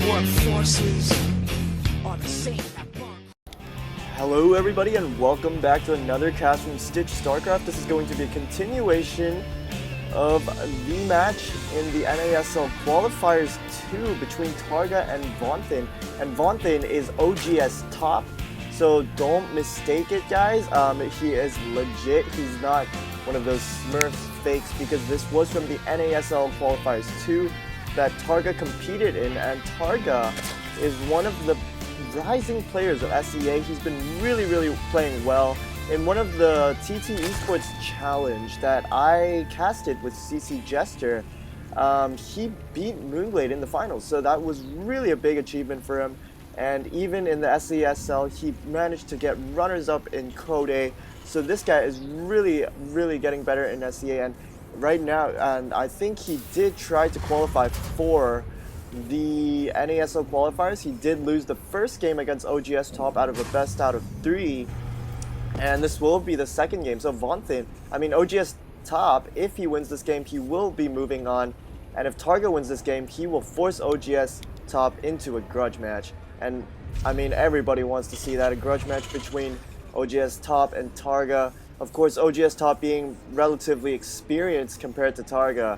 workforces are the same. Hello everybody and welcome back to another cast from Stitch StarCraft. This is going to be a continuation of the match in the NASL Qualifiers 2 between Targa and Vonthin. And Vonthin is oGsTOP, so don't mistake it, guys. He is legit. He's not one of those Smurfs fakes, because this was from the NASL Qualifiers 2 that Targa competed in, and Targa is one of the rising players of SEA. He's been really playing well. In one of the TT Esports challenge that I casted with CC Jester, he beat Moonglade in the finals, so that was really a big achievement for him. And even in the SESL, he managed to get runners-up in Code A. So this guy is really getting better in SEA. And right now, and I think he did try to qualify for the NASL qualifiers. He did lose the first game against oGsTOP out of a best out of 3, and this will be the second game. So oGsTOP, if he wins this game, he will be moving on, and if Targa wins this game, he will force oGsTOP into a grudge match. And I mean, everybody wants to see that, a grudge match between oGsTOP and Targa. Of course, oGsTOP being relatively experienced compared to Targa.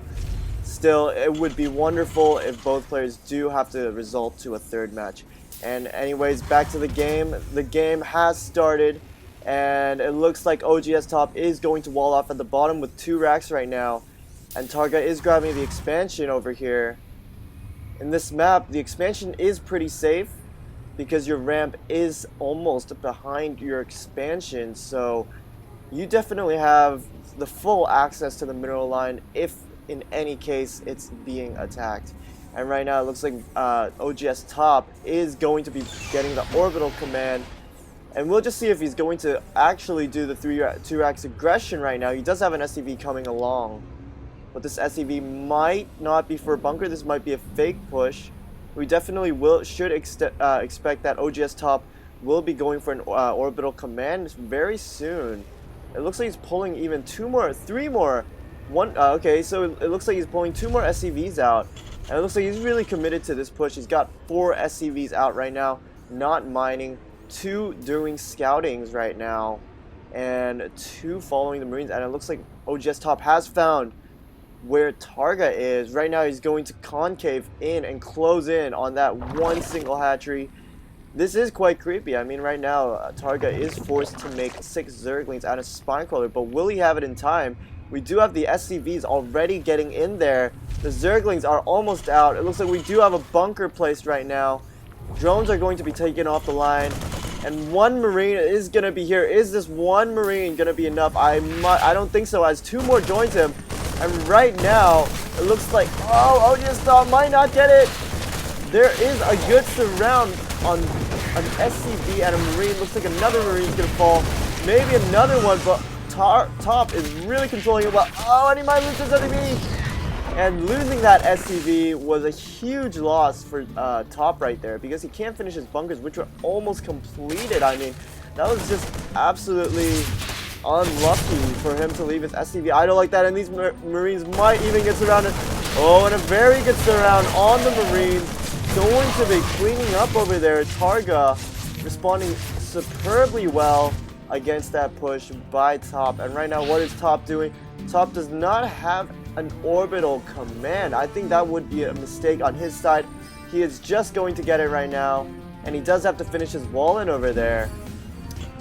Still, it would be wonderful if both players do have to result to a third match. And anyways, back to the game. The game has started, and it looks like oGsTOP is going to wall off at the bottom with 2 racks right now. And Targa is grabbing the expansion over here. In this map, the expansion is pretty safe because your ramp is almost behind your expansion. So you definitely have the full access to the mineral line if in any case it's being attacked. And right now it looks like oGsTOP is going to be getting the orbital command, and we'll just see if he's going to actually do the 2 racks aggression right now. He does have an SCV coming along, but this SCV might not be for a bunker. This might be a fake push. We definitely should expect that oGsTOP will be going for an orbital command very soon. It looks like he's pulling even 3 more. Okay, so it looks like he's pulling 2 more SCVs out, and it looks like he's really committed to this push. He's got 4 SCVs out right now, not mining, 2 doing scoutings right now, and 2 following the Marines. And it looks like oGsTOP has found where Targa is. Right now he's going to concave in and close in on that one single hatchery. This is quite creepy. I mean, right now Targa is forced to make 6 Zerglings out of Spinecrawler, but will he have it in time? We do have the SCVs already getting in there. The Zerglings are almost out. It looks like we do have a bunker placed right now. Drones are going to be taken off the line, and 1 Marine is going to be here. Is this 1 Marine going to be enough? I don't think so, as 2 more joins him. And right now, it looks like, oGsTOP might not get it. There is a good surround on an SCV and a Marine. Looks like another Marine is going to fall. Maybe another one, but Top is really controlling it well. And he might lose his SCV. And losing that SCV was a huge loss for Top right there, because he can't finish his bunkers, which were almost completed. I mean, that was just absolutely unlucky for him to leave his SCV idle like that, and these Marines might even get surrounded. And a very good surround on the Marines. Going to be cleaning up over there. Targa responding superbly well against that push by Top. And right now, what is Top doing? Top does not have an orbital command. I think that would be a mistake on his side. He is just going to get it right now, and he does have to finish his wall in over there.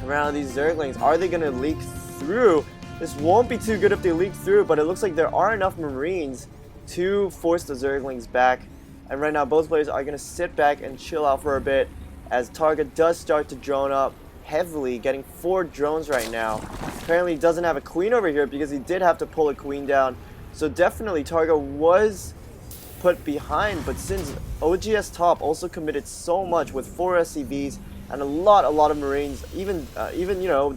Around these Zerglings, are they going to leak through? This won't be too good if they leak through, but it looks like there are enough Marines to force the Zerglings back. And right now, both players are going to sit back and chill out for a bit, as Targa does start to drone up heavily, getting 4 drones right now. Apparently he doesn't have a queen over here, because he did have to pull a queen down. So definitely Targa was put behind, but since oGsTOP also committed so much with 4 SCVs and a lot of Marines, even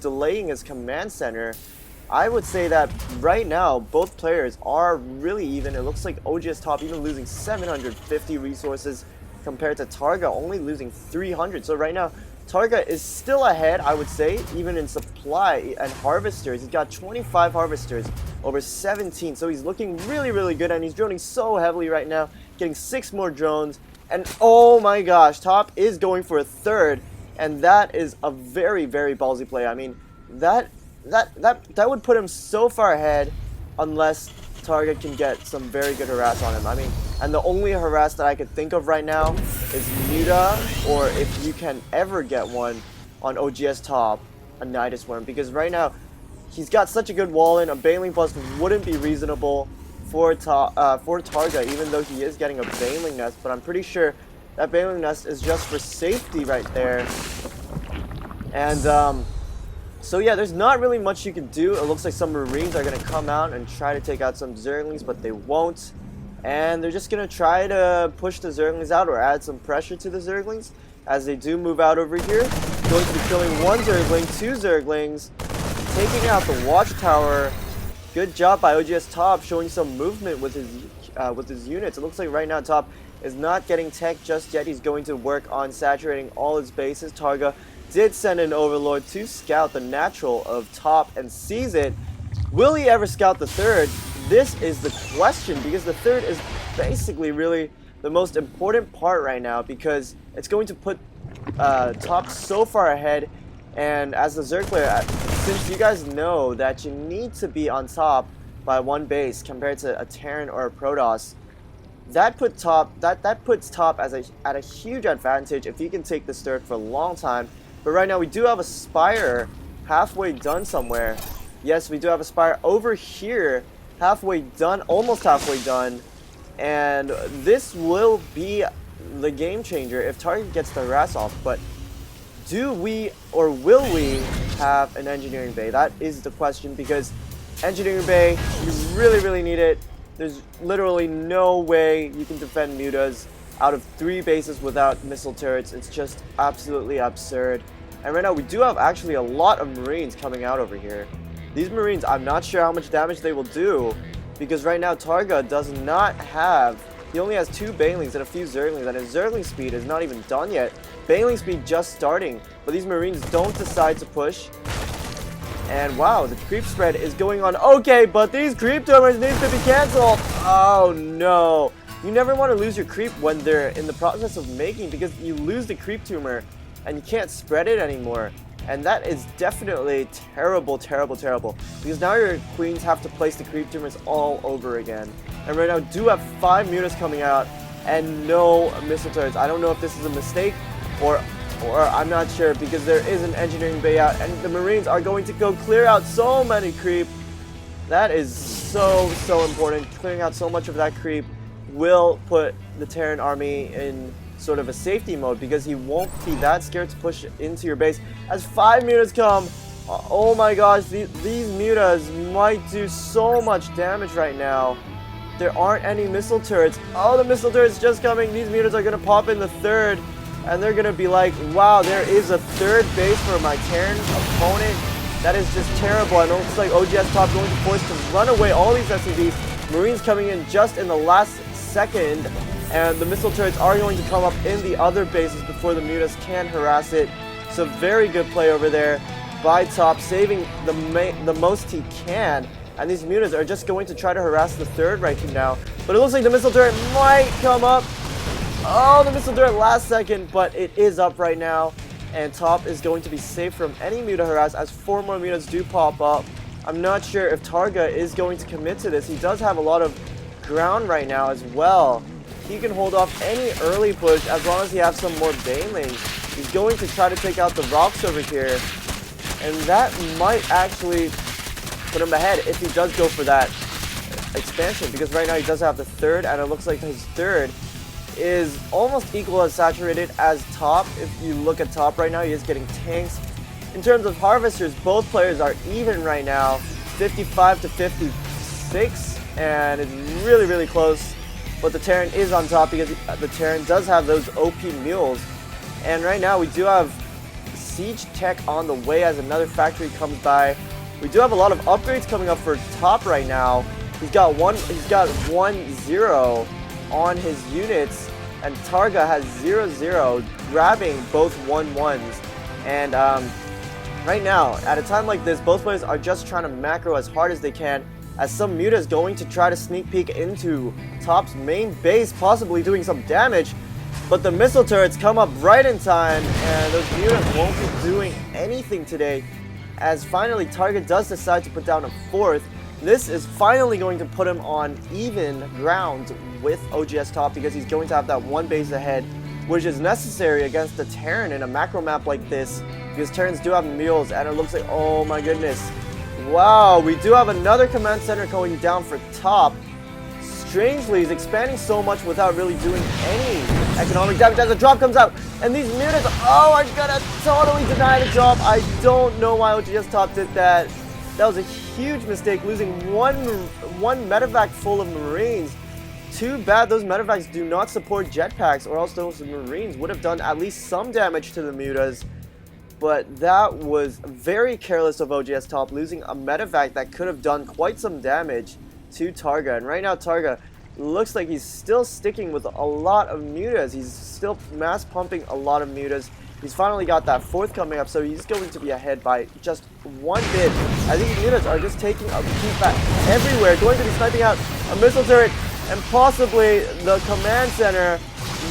delaying his command center, I would say that right now both players are really even. It looks like oGsTOP even losing 750 resources compared to Targa only losing 300. So right now Targa is still ahead, I would say, even in supply and harvesters. He's got 25 harvesters over 17, so he's looking really good, and he's droning so heavily right now, getting 6 more drones. And oh my gosh, Top is going for a third, and that is a very, very ballsy play. I mean, that would put him so far ahead unless Targa can get some very good harass on him. I mean, and the only harass that I could think of right now is Muta, or if you can ever get one on oGsTOP, a Nidus Worm, because right now he's got such a good wall in. A Baneling Bust wouldn't be reasonable for Targa, even though he is getting a Baneling Nest, but I'm pretty sure that Baneling Nest is just for safety right there. And so yeah, there's not really much you can do. It looks like some Marines are going to come out and try to take out some Zerglings, but they won't. And they're just going to try to push the Zerglings out or add some pressure to the Zerglings as they do move out over here. Going to be killing one Zergling, two Zerglings, taking out the Watchtower. Good job by oGsTOP showing some movement with his units. It looks like right now Top is not getting tech just yet. He's going to work on saturating all his bases. Targa did send an Overlord to scout the natural of Top and sees it. Will he ever scout the third? This is the question, because the third is basically really the most important part right now, because it's going to put Top so far ahead. And as the Zerg player, since you guys know that you need to be on top by one base compared to a Terran or a Protoss, that puts Top at a huge advantage if he can take this third for a long time. But right now we do have a Spire halfway done somewhere. Yes, we do have a Spire over here halfway done, almost halfway done. And this will be the game changer if Target gets the harass off. But do we or will we have an engineering bay? That is the question, because engineering bay, you really, really need it. There's literally no way you can defend mutas out of 3 bases without missile turrets. It's just absolutely absurd. And right now we do have actually a lot of Marines coming out over here. These Marines, I'm not sure how much damage they will do, because right now Targa does not have, he only has 2 Banelings and a few Zerglings, and his Zergling speed is not even done yet. Baneling speed just starting, but these Marines don't decide to push. And wow, the creep spread is going on. Okay, but these creep tumors need to be cancelled. Oh no. You never want to lose your creep when they're in the process of making, because you lose the creep tumor and you can't spread it anymore. And that is definitely terrible, terrible, terrible. Because now your queens have to place the creep tumors all over again. And right now do have 5 mutas coming out and no missile turrets. I don't know if this is a mistake or I'm not sure, because there is an engineering bay out and the Marines are going to go clear out so many creep. That is so important. Clearing out so much of that creep will put the Terran army in sort of a safety mode, because he won't be that scared to push into your base. As 5 mutas come, oh my gosh, these mutas might do so much damage right now. There aren't any missile turrets. Oh, the missile turret's just coming. These mutas are going to pop in the third, and they're going to be like, wow, there is a third base for my Terran opponent. That is just terrible. And it looks like oGsTOP going to force to run away all these SCVs. Marines coming in just in the last second, and the missile turrets are going to come up in the other bases before the mutas can harass it. So very good play over there by Top, saving the most he can. And these mutas are just going to try to harass the third right now. But it looks like the missile turret might come up. Oh, the missile turret last second, but it is up right now. And Top is going to be safe from any muta harass as 4 more mutas do pop up. I'm not sure if Targa is going to commit to this. He does have a lot of ground right now as well. He can hold off any early push as long as he has some more Banelings. He's going to try to take out the rocks over here. And that might actually put him ahead if he does go for that expansion, because right now he does have the third, and it looks like his third is almost equal as saturated as Top. If you look at Top right now, he is getting tanks. In terms of harvesters, both players are even right now, 55 to 56, and it's really, really close. But the Terran is on top, because the Terran does have those OP mules. And right now we do have siege tech on the way as another factory comes by. We do have a lot of upgrades coming up for Top right now. He's got 1-0 on his units, and Targa has 0-0, grabbing both 1-1s. And right now, at a time like this, both players are just trying to macro as hard as they can, as some muta is going to try to sneak peek into Top's main base, possibly doing some damage. But the missile turrets come up right in time, and those mutants won't be doing anything today, as finally Targa does decide to put down a 4th. This is finally going to put him on even ground with oGsTOP, because he's going to have that one base ahead, which is necessary against the Terran in a macro map like this, because Terrans do have mules, and it looks like, oh my goodness. Wow, we do have another command center going down for top. Strangely, he's expanding so much without really doing any economic damage as the drop comes out. And these mutants, oh, are gonna totally deny the drop. I don't know why oGsTOP did that. That was a huge mistake, losing one medevac full of Marines. Too bad those medevacs do not support jetpacks, or else those Marines would have done at least some damage to the mutas. But that was very careless of oGsTOP, losing a medevac that could have done quite some damage to Targa. And right now Targa looks like he's still sticking with a lot of mutas. He's still mass pumping a lot of mutas. He's finally got that 4th coming up, so he's going to be ahead by just 1 bit. As these mutas are just taking a peek back everywhere, going to be sniping out a missile turret and possibly the command center.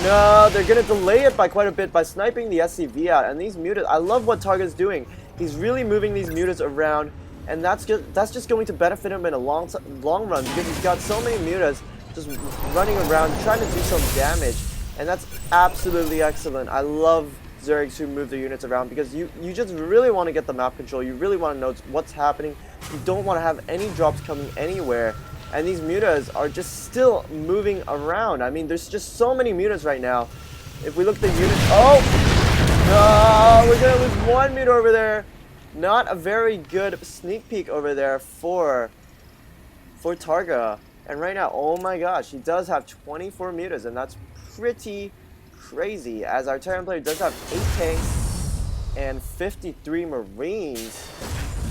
No, they're going to delay it by quite a bit by sniping the SCV out. And these mutas, I love what Targa's doing. He's really moving these mutas around, and that's just going to benefit him in a long run, because he's got so many mutas just running around trying to do some damage, and that's absolutely excellent. I love Zergs who move their units around, because you just really want to get the map control. You really want to know what's happening. You don't want to have any drops coming anywhere, and these mutas are just still moving around. I mean, there's just so many mutas right now. If we look at the units, oh no, we're gonna lose 1 muta over there. Not a very good sneak peek over there for Targa. And right now, oh my gosh, he does have 24 mutas, and that's pretty crazy, as our Terran player does have 8 tanks and 53 Marines.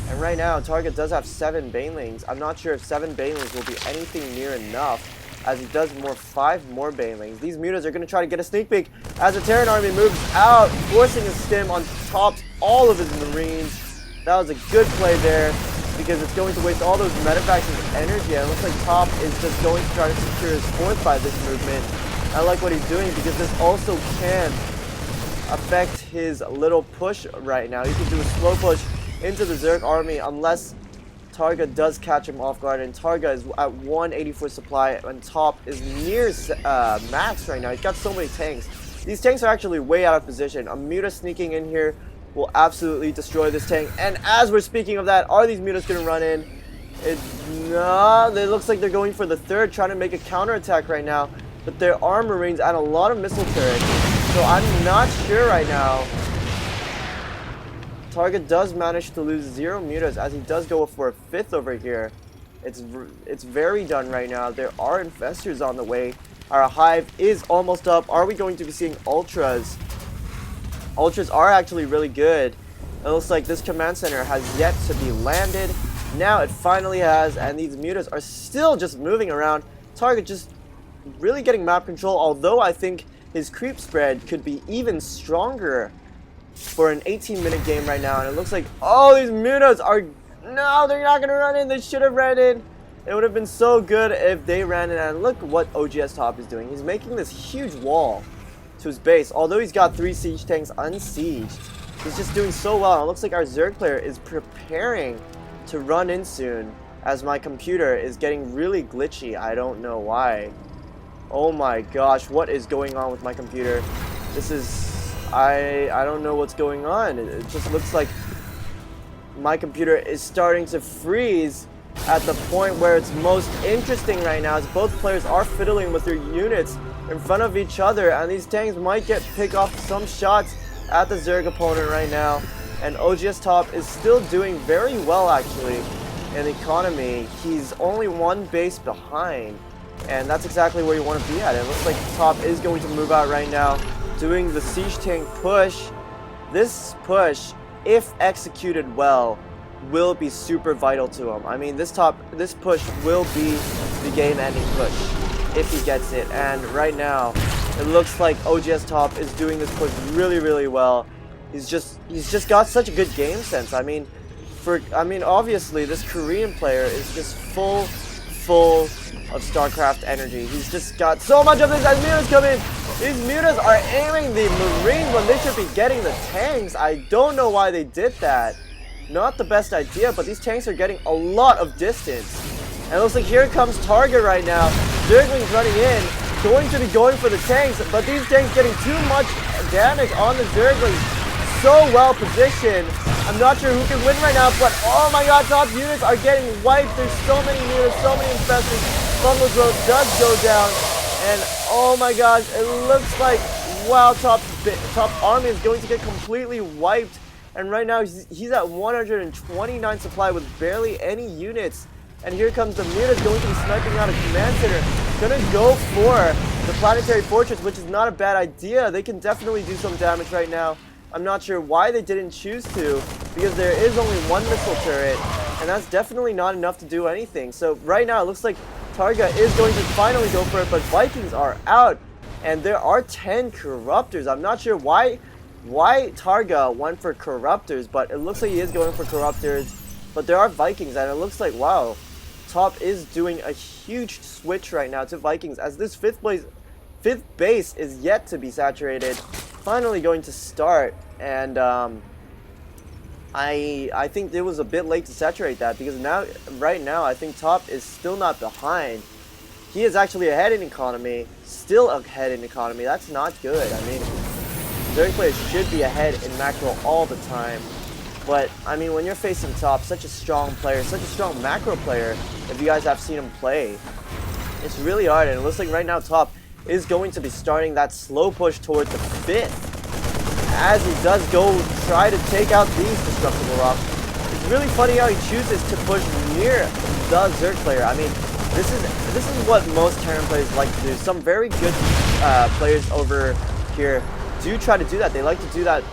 And right now, Targa does have 7 Banelings. I'm not sure if 7 Banelings will be anything near enough, as he does 5 more Banelings. These mutas are going to try to get a sneak peek as the Terran army moves out, forcing a stim on top all of his Marines. That was a good play there, because it's going to waste all those medevacs and energy, and it looks like Top is just going to try to secure his 4th by this movement. I like what he's doing, because this also can affect his little push right now. He can do a slow push into the Zerg army unless Targa does catch him off guard, and Targa is at 184 supply, and Top is near max right now. He's got so many tanks. These tanks are actually way out of position. A muta sneaking in here will absolutely destroy this tank. And as we're speaking of that, are these mutas going to run in? No, it looks like they're going for the 3rd, trying to make a counterattack right now. But there are Marines and a lot of missile turrets, so I'm not sure right now. Targa does manage to lose 0 mutas, as he does go for a 5th over here. It's very done right now. There are infestors on the way. Our hive is almost up. Are we going to be seeing ultras? Ultras are actually really good. It looks like this command center has yet to be landed. Now it finally has, and these mutas are still just moving around. Targa just really getting map control, although I think his creep spread could be even stronger for an 18-minute game right now. And it looks like, oh, these mutas are, no, they're not going to run in. They should have ran in. It would have been so good if they ran in. And look what oGsTOP is doing. He's making this huge wall to his base. Although he's got 3 siege tanks unsieged, he's just doing so well. And it looks like our Zerg player is preparing to run in soon, as my computer is getting really glitchy. I don't know why. Oh my gosh, what is going on with my computer? This is, I don't know what's going on. It just looks like my computer is starting to freeze at the point where it's most interesting right now, as both players are fiddling with their units in front of each other, and these tanks might pick off some shots at the Zerg opponent right now. And oGsTOP is still doing very well actually in economy. He's only 1 base behind, and that's exactly where you want to be at. It looks like Top is going to move out right now, doing the siege tank push. This push, if executed well, will be super vital to him. I mean, this push will be the game-ending push if he gets it. And right now, it looks like oGsTOP is doing this push really, really well. He's just got such a good game sense. I mean, obviously this Korean player is just full of StarCraft energy. He's just got so much of this as mutas come in. These mutas are aiming the Marines when they should be getting the tanks. I don't know why they did that. Not the best idea, but these tanks are getting a lot of distance. And it looks like here comes Targa right now. Zerglings running in, going to be going for the tanks, but these tanks getting too much damage on the Zerglings. So well positioned. I'm not sure who can win right now, but oh my god, top units are getting wiped. There's so many mutas, so many infestors. Fungal growth does go down, and oh my gosh, it looks like, wow, top army is going to get completely wiped. And right now he's at 129 supply with barely any units. And here comes the mutas going to be sniping out a command center. Gonna go for the planetary fortress, which is not a bad idea. They can definitely do some damage right now. I'm not sure why they didn't choose to, because there is only one missile turret, and that's definitely not enough to do anything. So right now it looks like Targa is going to finally go for it, but Vikings are out, and there are 10 Corruptors. I'm not sure why Targa went for Corruptors, but it looks like he is going for Corruptors. But there are Vikings, and it looks like, wow, Top is doing a huge switch right now to Vikings, as this fifth base is yet to be saturated. Finally going to start, and I think it was a bit late to saturate that, because right now I think Top is still not behind. He is actually ahead in economy, still ahead in economy. That's not good. I mean, Zerg players should be ahead in macro all the time, but I mean, when you're facing Top, such a strong player, such a strong macro player, if you guys have seen him play, it's really hard. And it looks like right now Top is going to be starting that slow push towards the 5th, as he does go try to take out these destructible rocks. It's really funny how he chooses to push near the Zerg player. I mean, this is what most Terran players like to do. Some very good players over here do try to do that. They like to do that,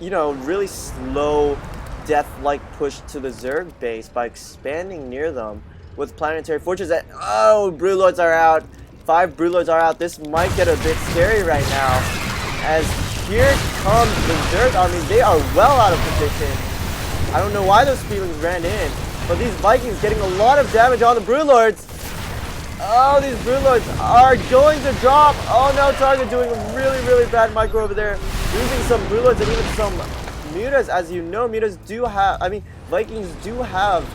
you know, really slow, death-like push to the Zerg base by expanding near them with planetary fortress. Oh, Broodlords are out. 5 Broodlords are out. This might get a bit scary right now, as here comes the Zerg army. They are well out of position. I don't know why those Speedlings ran in, but these Vikings getting a lot of damage on the Broodlords. Oh, these Broodlords are going to drop. Oh no, Target doing a really bad micro over there, losing some Broodlords and even some mutas. As you know, mutas do have, I mean, Vikings do have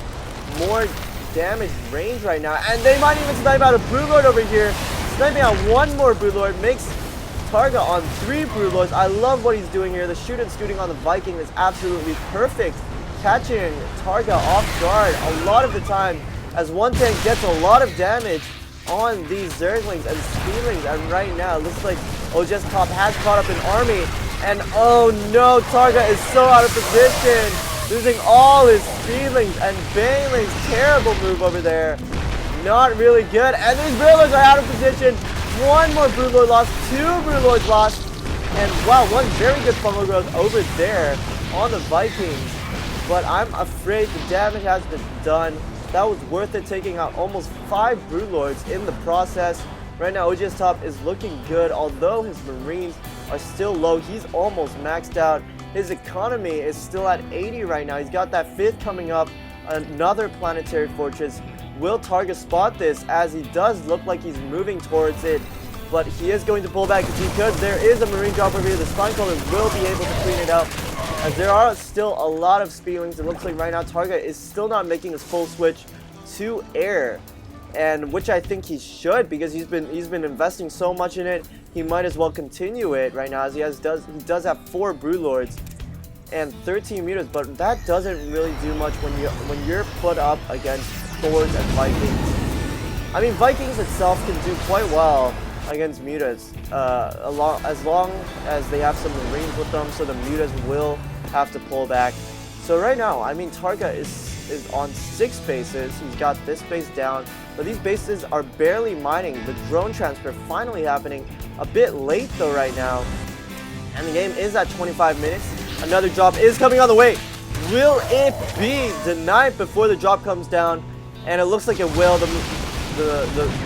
more damage range right now, and they might even snipe out a Broodlord over here. Sniping out one more Broodlord makes Targa on 3 Broodlords. I love what he's doing here. The shoot and scooting on the Viking is absolutely perfect, catching Targa off guard a lot of the time, as one tank gets a lot of damage on these Zerglings and Speedlings. And right now it looks like oGsTOP has caught up an army, and oh no, Targa is so out of position, losing all his Speedlings and Banelings. Terrible move over there. Not really good. And these Broodlords are out of position. One more Broodlord lost. 2 Broodlords lost. And wow, one very good fungal growth over there on the Vikings. But I'm afraid the damage has been done. That was worth it, taking out almost 5 Broodlords in the process. Right now, oGsTOP is looking good, although his Marines are still low. He's almost maxed out. His economy is still at 80 right now. He's got that 5th coming up, another planetary fortress. Will Targa spot this, as he does look like he's moving towards it, but he is going to pull back because there is a Marine drop over here. The Spine Crawler will be able to clean it up, as there are still a lot of Speedlings. It looks like right now Targa is still not making his full switch to air, and which I think he should, because he's been investing so much in it. He might as well continue it right now, as he does have 4 Broodlords and 13 mutas, but that doesn't really do much when you're put up against Thors and Vikings. I mean, Vikings itself can do quite well against mutas, as long as they have some Marines with them, so the mutas will have to pull back. So right now, I mean, Targa is on 6 bases. He's got this base down, but these bases are barely mining. The drone transfer finally happening a bit late though right now, and the game is at 25 minutes. Another drop is coming on the way. Will it be denied before the drop comes down? And it looks like it will. The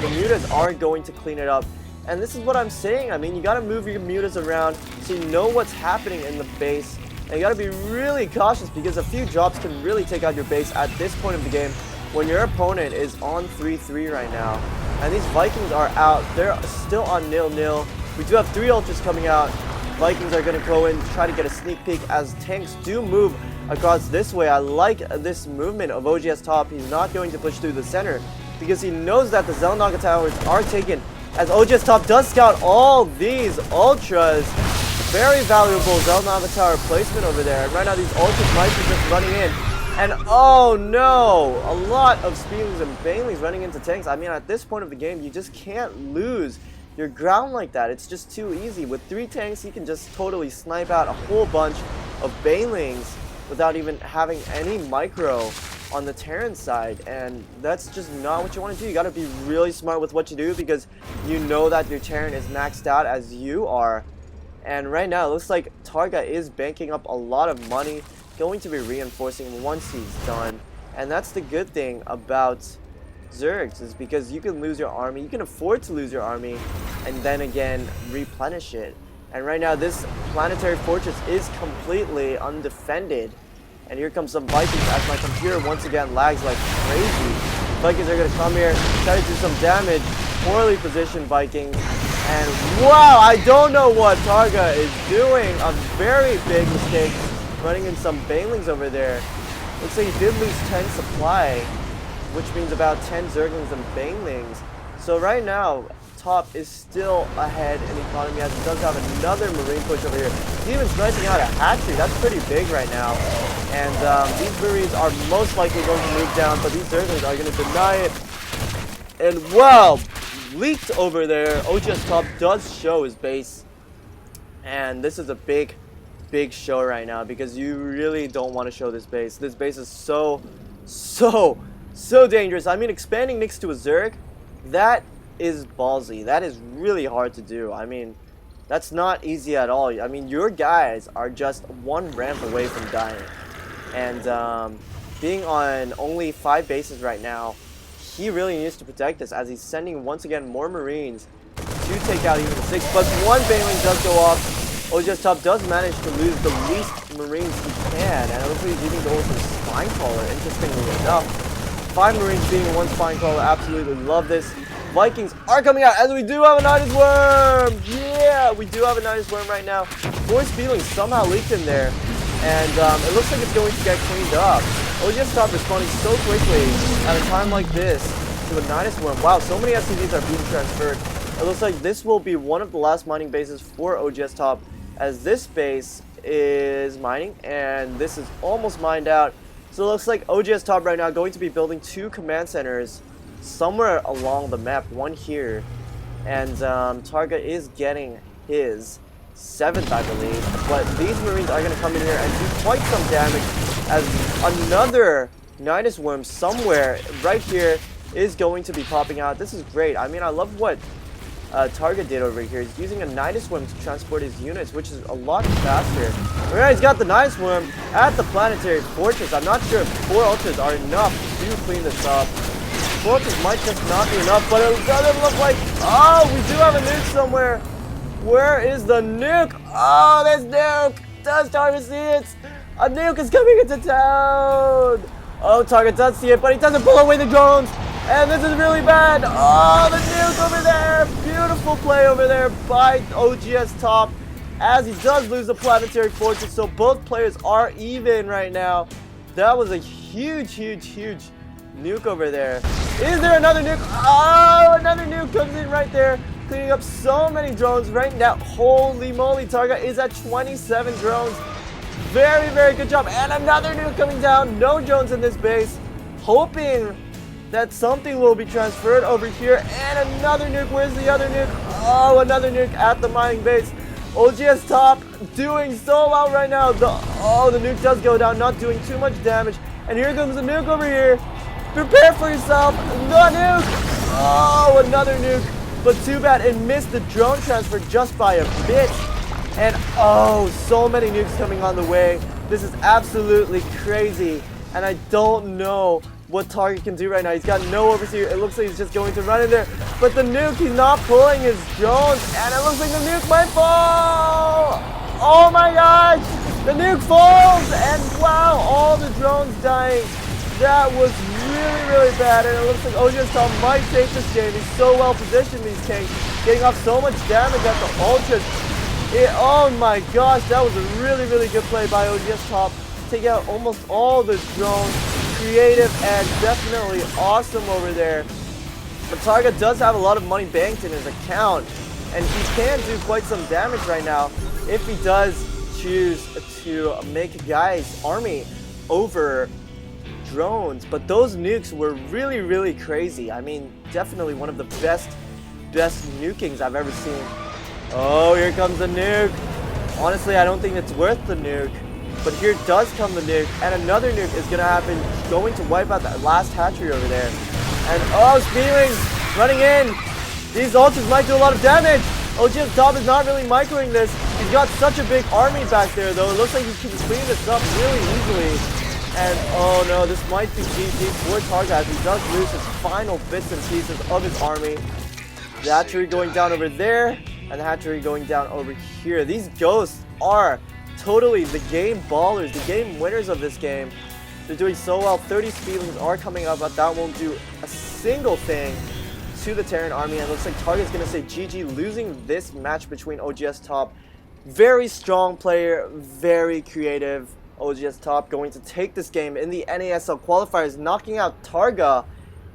mutas are going to clean it up. And this is what I'm saying. I mean, you got to move your mutas around so you know what's happening in the base. And you got to be really cautious, because a few drops can really take out your base at this point of the game when your opponent is on 3-3 right now. And these Vikings are out. They're still on 0-0. We do have 3 ultras coming out. Vikings are going to go in, try to get a sneak peek as tanks do move across this way. I like this movement of oGsTOP. He's not going to push through the center because he knows that the Xel'Naga towers are taken, as oGsTOP does scout all these ultras. Very valuable Xel'Naga tower placement over there. And right now these ultras might be just running in. And oh no! A lot of Speedlings and Banelings running into tanks. I mean, at this point of the game, you just can't lose your ground like that. It's just too easy. With 3 tanks, you can just totally snipe out a whole bunch of Banelings without even having any micro on the Terran side, and that's just not what you want to do. You got to be really smart with what you do because you know that your Terran is maxed out as you are. And right now, it looks like Targa is banking up a lot of money, going to be reinforcing once he's done. And that's the good thing about Zergs, is because you can lose your army, you can afford to lose your army, and then again replenish it. And right now this planetary fortress is completely undefended, and here comes some Vikings as my computer once again lags like crazy. Vikings are going to come here, try to do some damage. Poorly positioned Vikings, and wow, I don't know what Targa is doing. A very big mistake running in some Banelings over there. Looks like he did lose 10 supply, which means about 10 Zerglings and Banelings. So right now, Top is still ahead in economy as he does have another Marine push over here. He's even sniping out a hatchery. That's pretty big right now. And these Marines are most likely going to move down, but these Zerglings are going to deny it. And wow, leaked over there. oGsTOP does show his base. And this is a big show right now because you really don't want to show this base. This base is so dangerous. I mean, expanding next to a Zerg, that is ballsy. That is really hard to do. I mean, that's not easy at all. I mean, your guys are just one ramp away from dying. And being on only 5 bases right now, he really needs to protect this as he's sending once again more Marines to take out even the 6. But 1 Baneling does go off. oGsTOP does manage to lose the least Marines he can, and it looks like he's even going for Spine Crawler, interestingly enough. 5 Marines being 1 Spine Crawler, absolutely love this. Vikings are coming out, as we do have a Nidus Worm! Yeah, we do have a Nidus Worm right now. 4 Speedlings somehow leaked in there, and it looks like it's going to get cleaned up. oGsTOP responding so quickly at a time like this to a Nidus Worm. Wow, so many SCVs are being transferred. It looks like this will be one of the last mining bases for oGsTOP, as this base is mining, and this is almost mined out. So it looks like oGsTOP right now going to be building 2 command centers somewhere along the map, one here, and Targa is getting his 7th, I believe. But these Marines are going to come in here and do quite some damage, as another Nidus Worm somewhere right here is going to be popping out. This is great. I mean, I love what Targa did over here. He's using a Nidus Worm to transport his units, which is a lot faster. Right, he's got the Nidus Worm at the planetary fortress. I'm not sure if 4 ultras are enough to clean this up. 4 ultras might just not be enough, but it doesn't look like... Oh, we do have a nuke somewhere. Where is the nuke? Oh, there's nuke. Does Targa see it? A nuke is coming into town. Oh, Targa does see it, but he doesn't pull away the drones. And this is really bad. Oh, the nuke over there. Beautiful play over there by oGsTOP, as he does lose the planetary fortress. So both players are even right now. That was a huge nuke over there. Is there another nuke? Oh, another nuke comes in right there, cleaning up so many drones right now. Holy moly, Targa is at 27 drones. Very good job. And another nuke coming down. No drones in this base. Hoping that something will be transferred over here. And another nuke. Where's the other nuke? Oh, another nuke at the mining base. oGsTOP doing so well right now. The nuke does go down, not doing too much damage. And here comes the nuke over here. Prepare for yourself. The nuke. Oh, another nuke. But too bad it missed the drone transfer just by a bit. And oh, so many nukes coming on the way. This is absolutely crazy. And I don't know what Targa can do right now. He's got no overseer. It looks like he's just going to run in there. But the nuke, he's not pulling his drones. And it looks like the nuke might fall. Oh my gosh. The nuke falls. And wow, all the drones dying. That was really bad. And it looks like oGsTOP might take this game. He's so well positioned, these tanks. getting off so much damage at the ultras. Oh my gosh, that was a really, really good play by oGsTOP. Take out almost all the drones. Creative and definitely awesome over there. But Targa does have a lot of money banked in his account, and he can do quite some damage right now if he does choose to make a guy's army over drones. But those nukes were really, really crazy. I mean, definitely one of the best nukings I've ever seen. Oh, here comes the nuke. Honestly, I don't think it's worth the nuke. But here does come the nuke, and another nuke is gonna happen, going to wipe out that last hatchery over there. And oh, Speedlings running in. These ultras might do a lot of damage. oGsTOP is not really microing this. He's got such a big army back there, though. It looks like he can clean this up really easily. And oh no, this might be GG for Targa as he does lose his final bits and pieces of his army. The hatchery going down over there, and the hatchery going down over here. These ghosts are totally the game ballers, the game winners of this game. They're doing so well. 30 Speedlings are coming up, but that won't do a single thing to the Terran army. And it looks like Targa's going to say GG, losing this match between oGsTOP. Very strong player, very creative. oGsTOP going to take this game in the NASL Qualifiers, knocking out Targa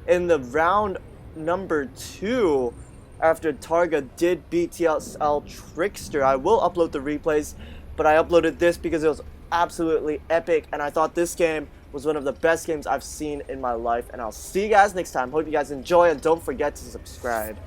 in the round number 2 after Targa did beat TSL Trickster. I will upload the replays, but I uploaded this because it was absolutely epic, and I thought this game was one of the best games I've seen in my life. And I'll see you guys next time. Hope you guys enjoy, and don't forget to subscribe.